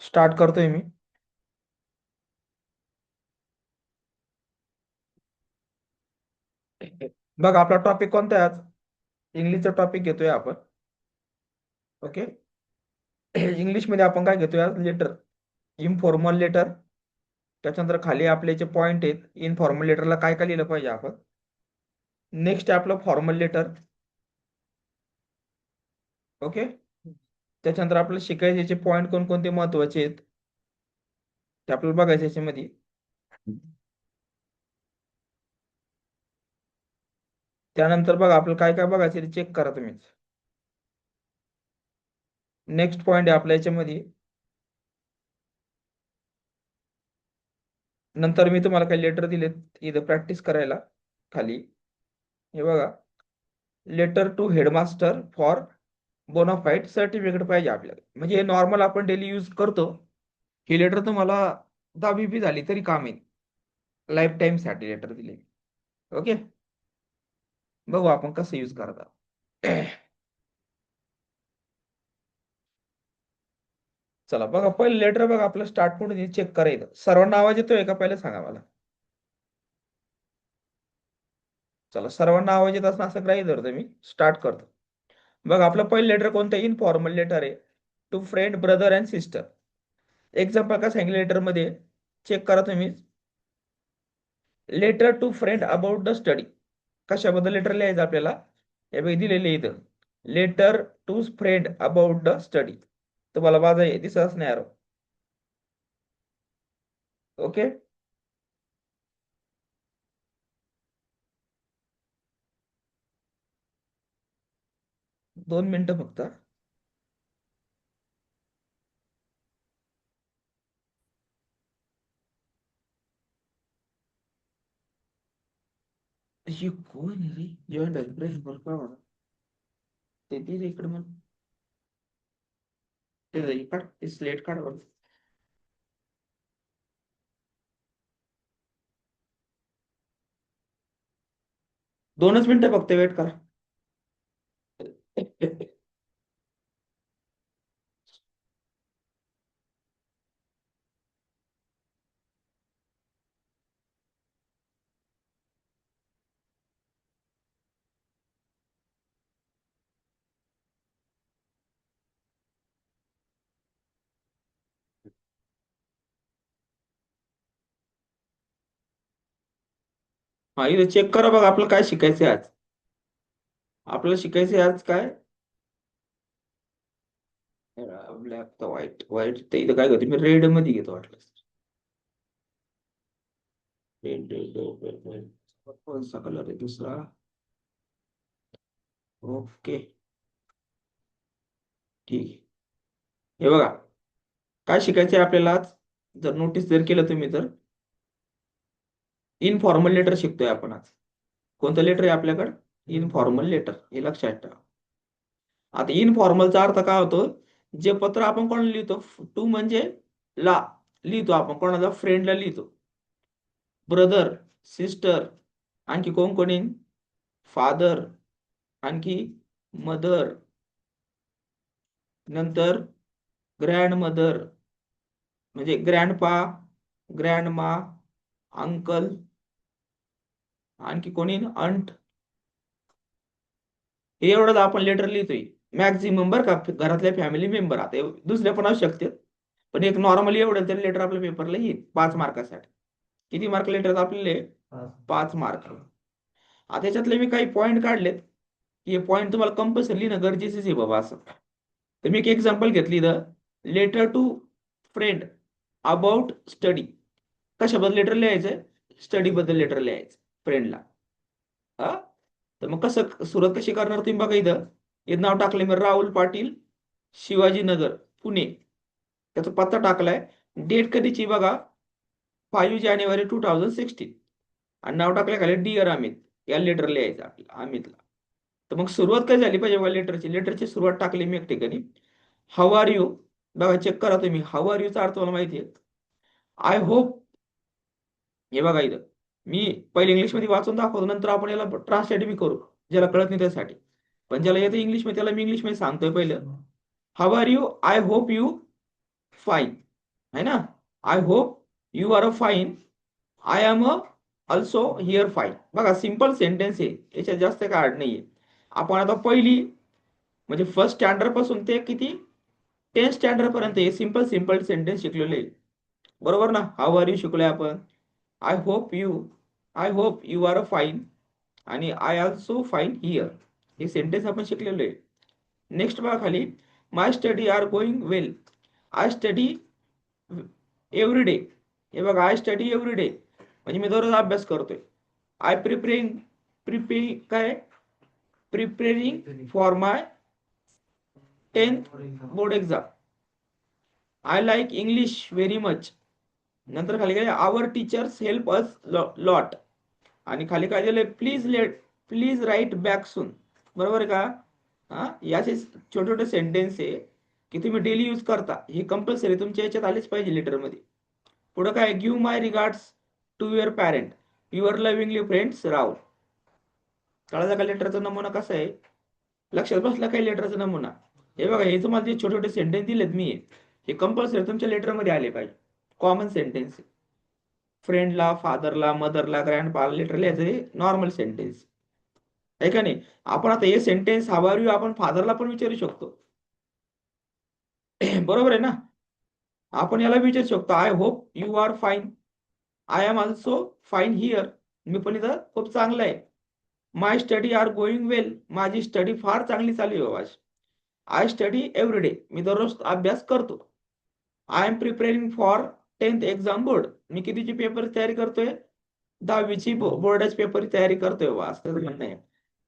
Start करतोय मी. बघ आपला टॉपिक कोणता आहे आज? इंग्लिशचा टॉपिक घेतोय आपण. ओके. इंग्लिश मध्ये आपण काय घेतोय आज? लेटर. Informal letter. त्याच्यानंतर खाली आपले जे पॉइंट आहेत, इनफॉर्मल लेटरला काय काय लिहिलं पाहिजे आपण. नेक्स्ट आहे आपलं फॉर्मल लेटर. ओके. त्याच्यानंतर आपल्याला शिकायचे याचे पॉइंट कोणकोणते महत्वाचे आहेत ते आपल्याला बघायचे याच्यामध्ये. त्यानंतर बघा आपल्याला काय काय बघायचे ते चेक करा तुम्ही. नेक्स्ट पॉइंट आहे आपल्या याच्यामध्ये. नंतर मी तुम्हाला काही लेटर दिलेत इथं प्रॅक्टिस करायला खाली. हे बघा. Letter to headmaster for bonafide certificate पाहिजे आपल्याला. म्हणजे हे नॉर्मल आपण डेली यूज करतो. ही लेटर तुम्हाला 10वी बी झाली तरी काम येईल. लाईफ टाईम साठी लेटर दिले. ओके. बघू आपण कसं यूज करता. चला बघा पहिलं लेटर बघा आपलं स्टार्ट म्हणून चेक करायचं. सर्वांना आवाज येतोय का पहिलं सांगा मला. चला सर्वांना आवाज येत असं ग्राही धरतो मी. स्टार्ट करतो. बघा आपलं पहिलं लेटर कोणतं? इनफॉर्मल लेटर आहे. To friend, brother and sister. Example का सांगितलं लेटर मध्ये चेक करा तुम्ही. Letter to friend about the study. कशाबद्दल लेटर लिहायचं आपल्याला? हे बघ दिलेले इथं. Letter to friend about the study. तुम्हाला माझा दिसत नाही. ओके. 2 मिनिटं फक्त. ही कोण आहे रे? जॉईंट एक्सप्रेस का म्हणा ते ती इकडे मग ते काढ ते स्लेट काढ बरं. 2च मिनिटं फक्त वेट करा. हा इथे चेक करा बघा आपलं काय शिकायचंय आज. आपल्याला शिकायचंय आज काय? ब्लॅक तर व्हाईट. व्हाईट ते इथं काय करते मी रेड मध्ये घेतो वाटलं. Red red red red. कोणता कलर आहे दुसरा? ओके. ठीक आहे. हे बघा काय शिकायचंय आपल्याला आज. जर नोटीस जर केलं तुम्ही तर इनफॉर्मल लेटर शिकतोय आपण आज. कोणतं लेटर आहे आपल्याकडे? Informal letter. हे लक्षात ठेवा. आता इनफॉर्मलचा अर्थ काय होतो? जे पत्र आपण कोणाला लिहितो, टू म्हणजे ला लिहितो आपण कोणाला? फ्रेंडला लिहितो. ब्रदर, सिस्टर, आणखी कोण कोणी? फादर, आणखी मदर, नंतर ग्रँड मदर म्हणजे ग्रँडपा, ग्रँडमा, अंकल, आणखी कोणी? अंट. हे एवढंच आपण लेटर लिहितोय. मॅक्झिमम बरं का घरातल्या फॅमिली मेंबर. आता दुसरे पण असू शकते पण एक नॉर्मली एवढं तरी लेटर आपल्या पेपरला येईल 5 मार्कासाठी. किती मार्क लेटर आपल्याला? 5 मार्क. आता त्याच्यातले मी काही पॉईंट काढलेत की हे पॉईंट तुम्हाला कंपल्सरी लिहिणं गरजेचंच आहे बाबा असं. तर मी एक एक्झाम्पल घेतली इथं. Letter to friend about study. कशाबद्दल लेटर लिहायचंय? स्टडी बद्दल लेटर लिहायचं फ्रेंडला. हा. तर मग कसं सुरुवात कशी करणार तुम्ही बघा इथं. हे नाव टाकलंय मी राहुल पाटील, शिवाजीनगर, पुणे. त्याचा पत्ता टाकलाय. डेट कधीची बघा? 5 जानेवारी 2016. आणि नाव टाकलं खाली डिअर अमित. या लेटर लिहायचं आपल्याला अमितला. तर मग सुरुवात काय झाली पाहिजे बघा लेटरची. लेटरची सुरुवात टाकली मी एक ठिकाणी. How are you. बघा चेक करा तुम्ही. हाऊ आर यूचा अर्थ मला माहिती आहे. I hope. हे बघा इथं मी पहिले इंग्लिश मध्ये वाचून दाखवतो नंतर आपण याला ट्रान्सलेट बी करू. ज्याला कळत नाही त्यासाठी. पण ज्याला येतं इंग्लिश मध्ये त्याला मी इंग्लिश मध्ये सांगतोय पहिलं. How are you. I hope you fine. है ना. I hope you are a fine, I am a also here fine. बघा सिंपल सेंटेन्स आहे, याच्यात जास्त काय अड नाहीये. आपण आता पहिली म्हणजे फर्स्ट स्टँडर्ड पासून ते किती 10 स्टँडर्ड पर्यंत हे सिंपल सिंपल सेंटेन्स शिकलेले आहे. बरोबर ना. हाऊ आर यू शिकलोय आपण. I hope you, I hope you are a fine आणि आय ऑल्सो फाईन हिअर, हे सेंटेन्स आपण शिकलेलो आहे. नेक्स्ट बघा खाली, my study are going well, I study every day. हे बघा आय स्टडी एव्हरी डे म्हणजे मी दररोज अभ्यास करतोय. आय प्रिपेरिंग काय preparing for my 10th board exam. I like English very much. नंतर खाली काय, आवर टीचर्स हेल्प अस लॉट. आणि खाली काय दिलंय, प्लीज राईट बॅक सून. बरोबर आहे का. हा, याचे छोटे छोटे सेंटेन्स आहे की तुम्ही डेली यूज करता, हे कंपल्सरी तुमच्या याच्यात आलेच पाहिजे लेटरमध्ये. पुढं काय, give my regards to your parent, your lovingly friends Rahul. कळालं का लेटरचा नमुना कसा आहे. लक्षात बसला काही लेटरचा नमुना. हे बघा, हे तुम्हाला जे छोटे छोटे सेंटेन्स दिलेत मी, हे कंपल्सरी तुमच्या लेटरमध्ये आले पाहिजे. कॉमन सेंटेन्स, फ्रेंडला, फादरला, मदरला, ग्रँडपाला लेटर लिहायचं नॉर्मल सेंटेन्स आहे का नाही. आपण आता हे सेंटेन्स हवा आपण फादरला पण विचारू शकतो. बरोबर आहे ना. आपण याला विचारू शकतो, I hope you are fine, I am also fine here. मी पण इथं खूप चांगलं आहे. My study are going well, माझी स्टडी फार चांगली चालू आहे बाबा. आय स्टडी एव्हरी डे, मी दररोज अभ्यास करतो. I am preparing for 10th exam board, मी कितीची पेपर तयारी करतोय, 10वीची बोर्डाची पेपर तयारी करतोय बा, असं म्हणणं आहे.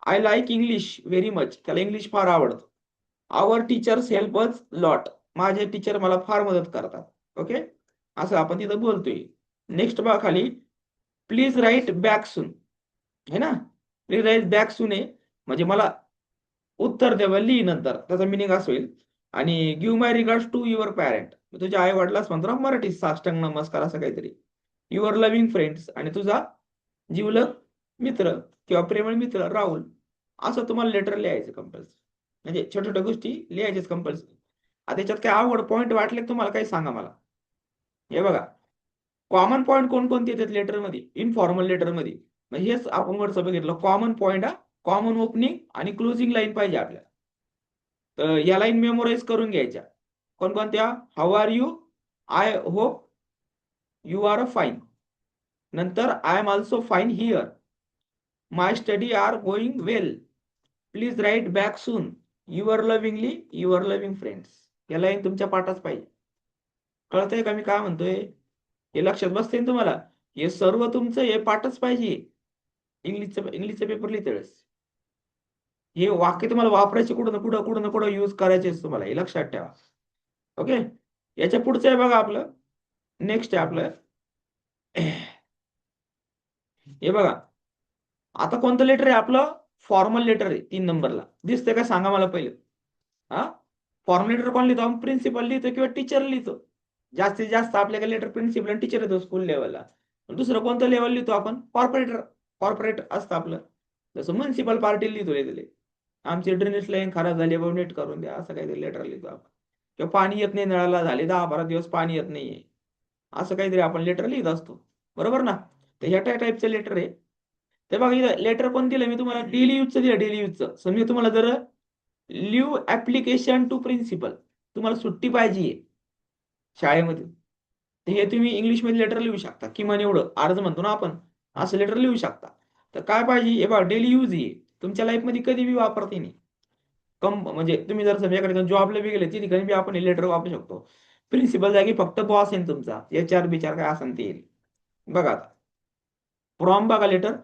I like English very much, त्याला इंग्लिश फार आवडतं. आवर टीचर्स हेल्प अस लॉट, माझे टीचर मला फार मदत करतात. ओके, असं आपण तिथं बोलतोय. नेक्स्ट बघा खाली, प्लीज राईट बॅक सून. है ना. प्लीज राईट बॅक सून आहे म्हणजे मला उत्तर द्यावं लिही नंतर, त्याचा मिनिंग असं होईल. आणि give my regards to your parent, तुझ्या आई वडिलास म्हणतो ना मराठी साष्टांग नमस्कार असं काहीतरी. युअर लव्हिंग फ्रेंड्स, आणि तुझा जीवलग मित्र किंवा प्रेमळ मित्र राहुल. असं तुम्हाला लेटर लिहायचं कंपल्सरी, म्हणजे छोट्या छोट्या गोष्टी लिहायच्याच कंपल्सरी. आता त्याच्यात काय आवड पॉईंट वाटले तुम्हाला काही सांगा मला. हे बघा, कॉमन पॉईंट कोणकोणते येतात लेटरमध्ये, इनफॉर्मल लेटरमध्ये. म्हणजे हेच आपण वरचं बघितलं कॉमन पॉईंट, हा कॉमन ओपनिंग आणि क्लोजिंग लाईन पाहिजे आपल्याला. तर या लाईन मेमोराईज करून घ्यायच्या. कोणकोणत्या, how are you, I hope you are a fine, नंतर I am also fine here, my study are going well, please write back soon, your lovingly your loving friends. या line तुमच्या पाठात पाहिजे. कळतंय का मी काय म्हणतोय. हे लक्षात बसते ना तुम्हाला. हे सर्व तुमचं हे पाठच पाहिजे इंग्लिशचा पेपर लिहिते वेळेस. हे वाक्य तुम्हाला वापरायचे कुठं ना कुठं कुठं ना कुठं यूज करायचे तुम्हाला, हे लक्षात ठेवा. ओके, याच्या पुढचं आहे बघा आपलं. नेक्स्ट आहे आपलं, हे बघा. आता कोणतं लेटर आहे आपलं, फॉर्मल लेटर आहे 3 नंबरला. दिसतंय का सांगा मला पहिलं. हा, फॉर्मल लेटर कोण लिहितो, आपण प्रिन्सिपल लिहितो किंवा टीचर लिहितो. जास्तीत जास्त आपल्याकडे लेटर प्रिन्सिपल आणि टीचर येतो स्कूल लेवलला. दुसरं कोणतं लेवल लिहितो आपण, कॉर्पोरेट असतं आपलं. जसं म्युन्सिपल पार्टी लिहितो लिहिलेले, आमची ड्रेनेज लाईन खराब झाली बाबा नीट करून द्या, असं काहीतरी लेटर लिहितो आपण. किंवा पाणी येत नाही नळाला, झाले 10-12 दिवस पाणी येत नाहीये, असं काहीतरी आपण लेटर लिहित असतो. बरोबर ना. तर ह्या टाईपचं लेटर आहे. ते बघा इथं लेटर कोण दिलं मी तुम्हाला, डेली यूजचं दिलं, डेली यूजचं. समजा तुम्हाला जर लिव्ह ऍप्लिकेशन टू प्रिन्सिपल, तुम्हाला सुट्टी पाहिजे शाळेमध्ये, तर हे तुम्ही इंग्लिशमध्ये लेटर लिहू शकता. किमान एवढं अर्ज म्हणतो ना आपण, असं लेटर लिहू शकता. तर काय पाहिजे, हे बघा डेली यूज आहे, तुमच्या लाईफमध्ये कधी बी वापरते नाही. म्हणजे तुम्ही जर समजा एखाद्या जॉबला बी गेले तिथे बी आपण हे लेटर वापरू शकतो. प्रिन्सिपल जागी फक्त बॉस आहे तुमचा, HR बिचार काय असेल ते येईल. बघा आता फ्रॉम बघा लेटर,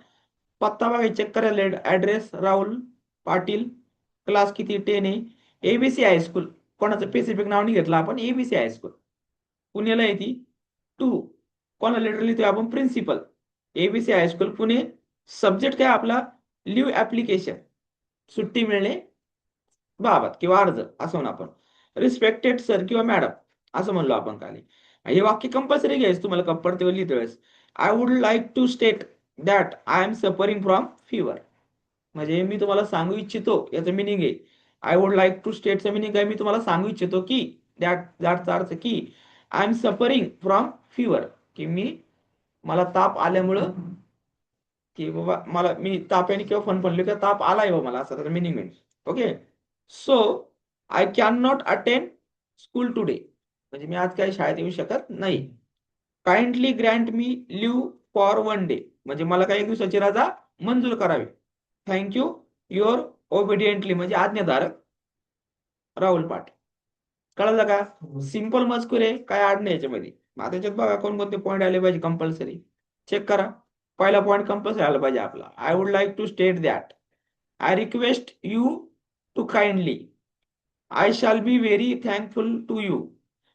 पत्ता बघा चेक करा, ऍड्रेस राहुल पाटील, क्लास किती 10 आहे, ABC हायस्कूल. कोणाचं स्पेसिफिक नाव नाही घेतलं आपण, ABC हायस्कूल पुण्याला येते 2. कोणाला लेटर लिहितोय आपण, principal, ABC high school Pune. Subject काय आपला, लिव्ह ऍप्लिकेशन, सुट्टी मिळणे बाबत किंवा अर्ज असं म्हणू आपण. रिस्पेक्टेड सर किंवा मॅडम असं म्हणलो आपण खाली. हे वाक्य कंपल्सरी घ्यायचं तुम्हाला कंपल्सरी लिहिते वेळेस. I would like to state that I am suffering from fever, म्हणजे मी तुम्हाला सांगू इच्छितो, याचं मिनिंग आहे आय वुड लाईक टू स्टेटचं मिनिंग आहे, मी तुम्हाला सांगू इच्छितो की, दॅटचा अर्थ की I am suffering from fever, की मला ताप आल्यामुळं, की बाबा मी ताप्याने किंवा फणफणलो किंवा ताप आलाय बाबा मला, असं त्याचा मिनिंग आहे. Okay. So I can not attend school today, म्हणजे मी आज काही शाळेत येऊ शकत नाही. Kindly grant me leave for 1 day, म्हणजे मला काही एक दिवसाची रजा मंजूर करावी. थँक्यू युअर ओबिडियंटली, म्हणजे आज्ञाधारक राहुल पाटील. कळलं का? सिंपल मजकूर आहे, काय आड नाही याच्यामध्ये. आता त्याच्यात बघा कोणकोणते पॉईंट आले पाहिजे कंपल्सरी, चेक करा. पहिला पॉईंट कंपल्सरी आला पाहिजे आपला, I would like to state that, I request you to kindly, I shall be very thankful to you.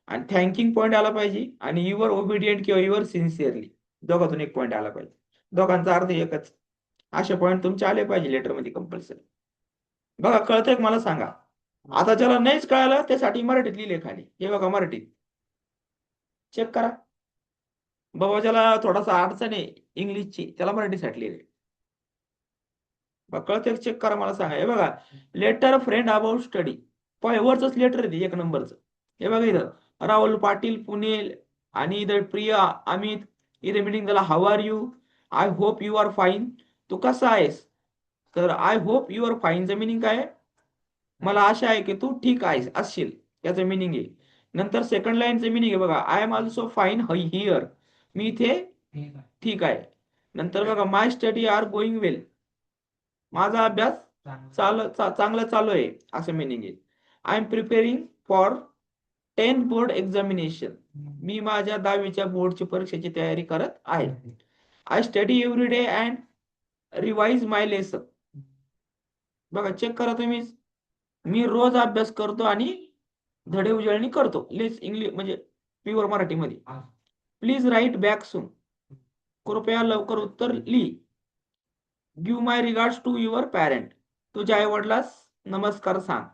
आणि थँकिंग पॉईंट आला पाहिजे, आणि युअर ओबिडियंट किंवा युअर सिन्सिअरली, दोघातून एक पॉईंट आला पाहिजे. दोघांचा अर्थ एकच. असे पॉईंट तुमचे आले पाहिजे लेटरमध्ये कंपल्सरी. बघा कळतंय का मला सांगा. आता ज्याला नाहीच कळालं त्यासाठी मराठीत लिहिले खाली, हे बघा मराठीत चेक करा. बाबा ज्याला थोडासा अडचण आहे इंग्लिशची, त्याला मराठीसाठी लिहिले. कळतंय, चेक करा मला सांगा. हे बघा, लेटर फ्रेंड अबाउट स्टडी, वरच लेटर आहे एक नंबरचं. हे बघा इथं राहुल पाटील पुणे, आणि इथं प्रिया अमित, इथे मीटिंग त्याला how are you, I hope you are fine, तू कसा आहेस. तर आय होप यू आर फाईनचं मिनिंग काय आहे? मला आशा आहे की तू ठीक आहेस असशील, याचं मिनिंग आहे. नंतर सेकंड लाईनचं मिनिंग आहे बघा, I am also fine here, मी इथे ठीक आहे. नंतर बघा, my study are going well, माझा अभ्यास चांगला चालू आहे, असं मिनिंग आहे. I am preparing for 10th board examination, मी माझ्या 10वीच्या बोर्डची परीक्षेची तयारी करत आहे. I study every day and revise my lesson, बघा चेक करा तुम्ही, मी रोज अभ्यास करतो आणि धडे उजळणी करतो. लेस इंग्लिश म्हणजे प्युअर मराठीमध्ये, प्लीज राईट बॅक सून, कृपया लवकर उत्तर लिही. Give my regards to your parent, तुझ्या आई वडिलास नमस्कार सांग.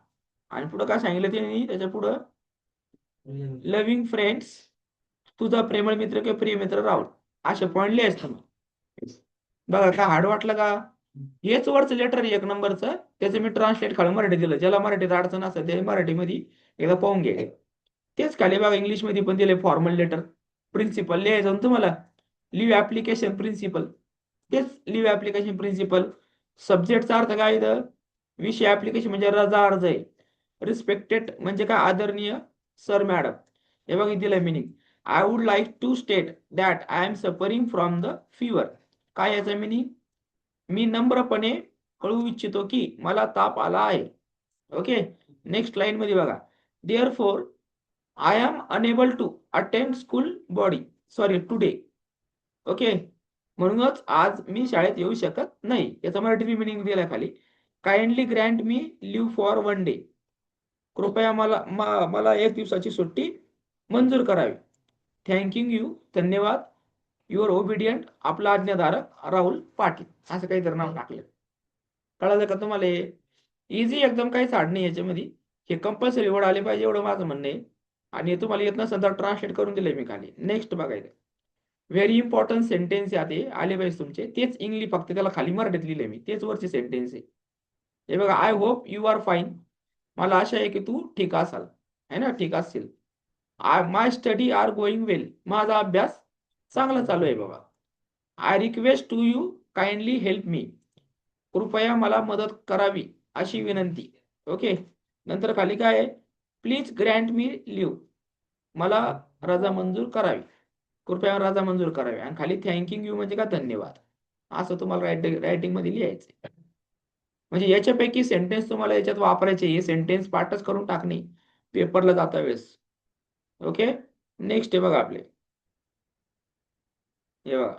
आणि पुढे काय सांगितलं त्यांनी त्याच्या पुढं, लव्हिंग फ्रेंड्स, तुझा प्रेमळ मित्र किंवा प्रिय मित्र राहुल, असे पॉईंट लिहायचं मग. बघा काय हार्ड वाटलं का? हेच वरचं लेटर एक नंबरचं, त्याचं मी ट्रान्सलेट खाली मराठी दिलं. ज्याला मराठीत अडचण असेल ते मराठीमध्ये एकदा पाहून घ्या. तेच खाली बघा इंग्लिशमध्ये पण दिले, फॉर्मल लेटर प्रिन्सिपल लिहायचं ना तुम्हाला, लिव्ह ऍप्लिकेशन प्रिन्सिपल, तेच लिव्ह ऍप्लिकेशन प्रिन्सिपल. सब्जेक्टचा अर्थ काय इथं, विषय ऍप्लिकेशन म्हणजे रजा अर्ज आहे. रिस्पेक्टेड म्हणजे काय, आदरणीय सर मॅडम. हे बघा दिलंय meaning, I would like to state that I am suffering from the fever, काय याचं मिनिंग, मी नम्रपणे कळवू इच्छितो की मला ताप आला आहे. ओके. नेक्स्ट लाईन मध्ये बघा, therefore I am unable to attend school body sorry today. Okay, म्हणूनच आज मी शाळेत येऊ शकत नाही, याचा मराठी मिनिंग दिला खाली. Kindly grant me leave for 1 day, कृपया मला एक दिवसाची सुट्टी मंजूर करावी. थँक्यू यू, धन्यवाद, युअर ओबिडियंट, आपला आज्ञाधारक राहुल पाटील, असं काहीतरी नाव टाकलं. कळालं का तुम्हाला? इझी एकदम, काहीच हार्ड नाही याच्यामध्ये. हे कंपल्सरी वर्ड आले पाहिजे एवढं माझं म्हणणं आहे. आणि तुम्हाला येत नसेल तर ट्रान्सलेट करून दिलंय मी खाली. नेक्स्ट बघायचं, व्हेरी इम्पॉर्टंट सेंटेन्स आले पाहिजे तुमचे, तेच इंग्लिश, फक्त त्याला खाली मराठीत लिहिले मी, तेच वरचे सेंटेन्स आहे. हे बघा, I hope you are fine, मला आशा आहे की तू ठीक असाल, है ना, ठीक असशील. My study are going well, माझा अभ्यास चांगला चालू आहे बाबा. I request to you kindly help me, कृपया मला मदत करावी अशी विनंती. ओके. नंतर खाली काय आहे, प्लीज ग्रँट मी लिव्ह, मला रजा मंजूर करावी, कृपया रजा मंजूर करावी. आणि खाली थँक्यू यू म्हणजे का, धन्यवाद, असं तुम्हाला रायटिंग मध्ये लिहायचं. म्हणजे याच्यापैकी सेंटेन्स तुम्हाला याच्यात वापरायचे, हे सेंटेन्स पाठच करून टाकणे पेपरला जाता वेळेस. ओके. नेक्स्ट आहे बघा आपले, हे बघा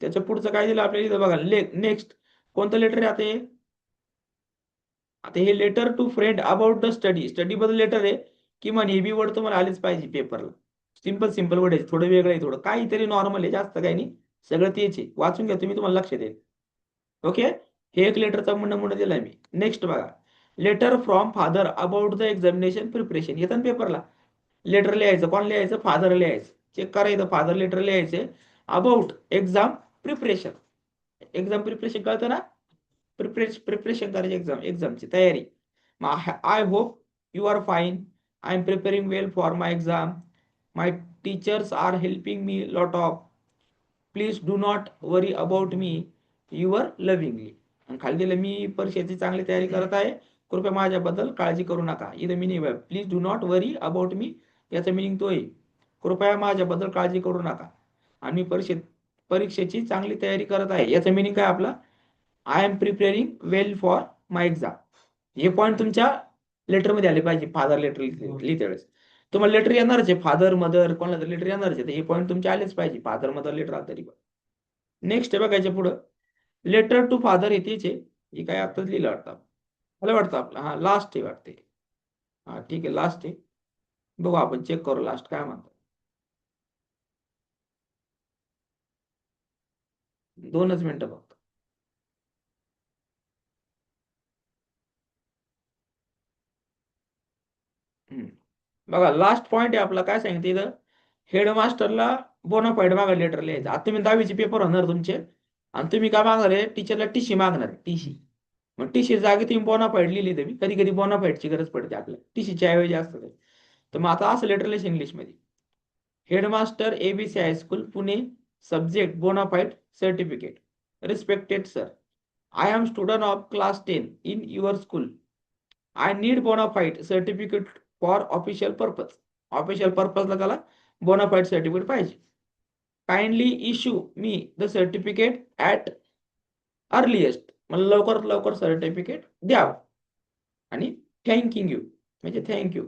त्याच्या पुढचं काय दिलं आपल्याला इथं बघा, नेक्स्ट कोणतं लेटर आहे आता हे, आता हे letter to friend about the study, study बद्दल लेटर आहे. किमान हे बी वर्ड तुम्हाला आलेच पाहिजे पेपरला. सिंपल सिंपल वर्ड आहे, थोडं वेगळं आहे, थोडं काहीतरी नॉर्मल आहे, जास्त काही नाही, सगळं तेच आहे. वाचून घ्या तुम्ही, तुम्हाला लक्षात येईल. ओके. हे एक लेटरचा नमुना दिलाय मी. नेक्स्ट बघा, letter from father about the examination preparation, येतं ना पेपरला, लेटर लिहायचं, कोण लिहायचं, फादर लिहायचं. चेक करायचं, फादर लेटर लिहायचे about exam preparation. Exam preparation कळतं ना, प्रिपरेशन करायची एक्झामची तयारी. I hope you are fine, I am preparing well for my exam, my teachers are helping me lot of, please do not worry about me, your lovingly. आणि खाली दिलं मी परीक्षेची चांगली तयारी करत आहे, कृपया माझ्याबद्दल काळजी करू नका. इथं मिनिंग आहे please do not worry about मी, याचा मिनिंग तो आहे कृपया माझ्याबद्दल काळजी करू नका. आणि मी परीक्षेची चांगली तयारी करत आहे, याचा मिनिंग काय आपला, I am preparing well for my exam. हे पॉईंट तुमच्या लेटरमध्ये आले पाहिजे. फादर लेटर लिहिते वेळेस तुम्हाला लेटर येणारच आहे, फादर मदर कोणाला लेटर येणारच आहे, हे पॉईंट तुमचे आलेच पाहिजे. फादर मदर लेटर आलं तरी पण. नेक्स्ट आहे बघायच्या पुढं, लेटर टू फादर येतेच आहे, हे काय आताच लिहिलं वाटतं मला वाटतं आपलं, हा लास्ट आहे वाटते. हा ठीक आहे लास्ट आहे, बघू आपण चेक करू लास्ट काय म्हणतात. 2च मिनिटं फक्त. बघा लास्ट पॉईंट आहे आपला, काय सांगितलं इथं, हेडमास्टरला बोनाफाईड मागा लेटर लिहायचं. आता तुम्ही 10वीचे पेपर होणार तुमचे, आणि तुम्ही काय मागणार आहे, टीचरला टीसी मागणार आहे, टीसी. मग टीसी जागी तुम्ही बोनाफाईड लिहिली, तुम्ही कधी कधी बोनाफाईडची गरज पडते आपल्याला, टीसीच्या ऐवजी असतं ते. तर मग आता असं लेटर लिहायचं इंग्लिशमध्ये, headmaster ABC high school Pune, subject bonafide certificate, respected sir, I am student of class 10 in your school, I need bonafide certificate for official purpose. Official पर्पजला त्याला बोनाफाईड सर्टिफिकेट पाहिजे. Kindly issue me the certificate at earliest, मला लवकरात लवकर certificate द्यावं. आणि thanking you म्हणजे thank you,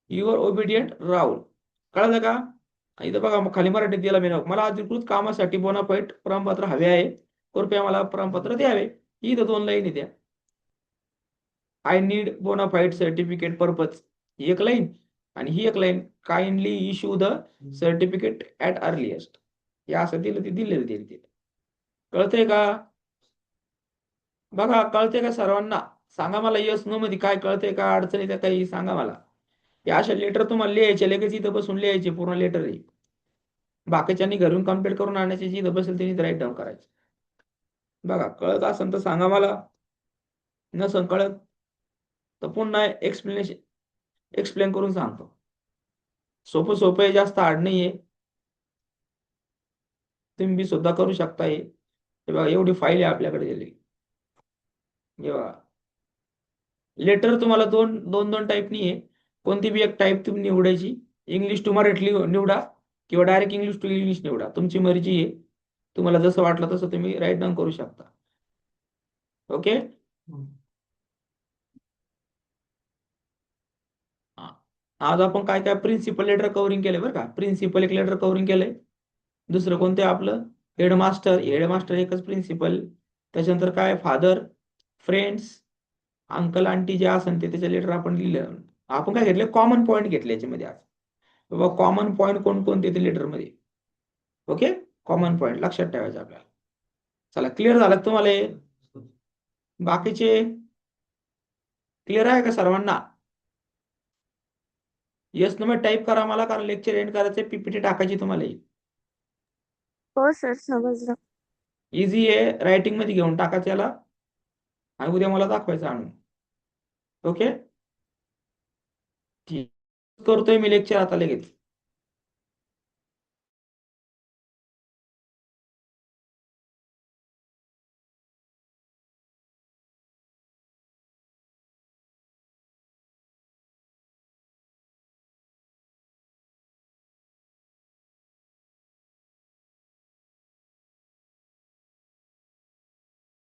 your obedient Rahul. कळलं का? इथं बघा मग खाली मराठीत दिला मी, मला अधिकृत कामासाठी बोनाफाईड प्रमाणपत्र हवे आहे, कृपया मला प्रमाणपत्र द्यावे. इथं 2 लाईन द्या, I need bonafide certificate purpose ही एक लाईन, आणि ही एक line, kindly issue the certificate at earliest. हे असं दिलं ते दिलेलं दिलं. कळतंय का? बघा कळतंय का सर्वांना? सांगा मला यस नो मध्ये काय कळतंय का, अडचणी त्या काही सांगा मला. हे अशा लेटर तुम्हाला लिहायचे, लगेच इथं बसून लिहायचे पूर्ण लेटर आहे. बाकीच्यांनी घरून कम्प्लीट करून आणायचे, जिथं बसेल त्यांनी राईट डाऊन करायचे. बघा कळत असेल तर सांगा मला, नसेल कळत तर पुन्हा एक्सप्लेन करून सांगतो. सोपं सोपं आहे, जास्त हार्ड नाहीये, तुम्ही बी सुद्धा करू शकता. हे बघा एवढी फाईल आहे आपल्याकडे दिली. हे बघा लेटर तुम्हाला दोन दोन दोन टाईपनी आहे, कोणती बी एक टाईप तुम्ही निवडायची. इंग्लिश टू मराठी निवडा किंवा डायरेक्ट इंग्लिश टू इंग्लिश निवडा, तुमची मर्जी आहे. तुम्हाला जसं वाटलं तसं तुम्ही राईट डाऊन करू शकता. ओके. आज आपण काय काय प्रिन्सिपल लेटर कव्हरिंग केलंय बरं का. प्रिन्सिपल एक लेटर कव्हरिंग केलंय, दुसरं कोणते आपलं हेडमास्टर, हेडमास्टर एकच प्रिन्सिपल. त्याच्यानंतर काय फादर, फ्रेंड्स, अंकल आंटी जे असेल ते त्याच्या लेटर आपण लिहिलं. आपण काय घेतलं, कॉमन पॉईंट घेतले याच्यामध्ये आज. बाबा कॉमन पॉईंट कोणकोणते ते लेटरमध्ये. ओके, कॉमन पॉईंट लक्षात ठेवायचे आपल्याला. चला क्लिअर झालं तुम्हाला हे? बाकीचे क्लिअर आहे का सर्वांना? येस नो टाईप करा मला, कारण लेक्चर एंड करायचे, पीपीटी टाकायची तुम्हाला. हो सर समजलं. इझी आहे, रायटिंग मध्ये घेऊन टाकायचं याला, आणि उद्या मला दाखवायचं आणून. ओके ठीक, करतोय मी लेक्चर आता लगेच.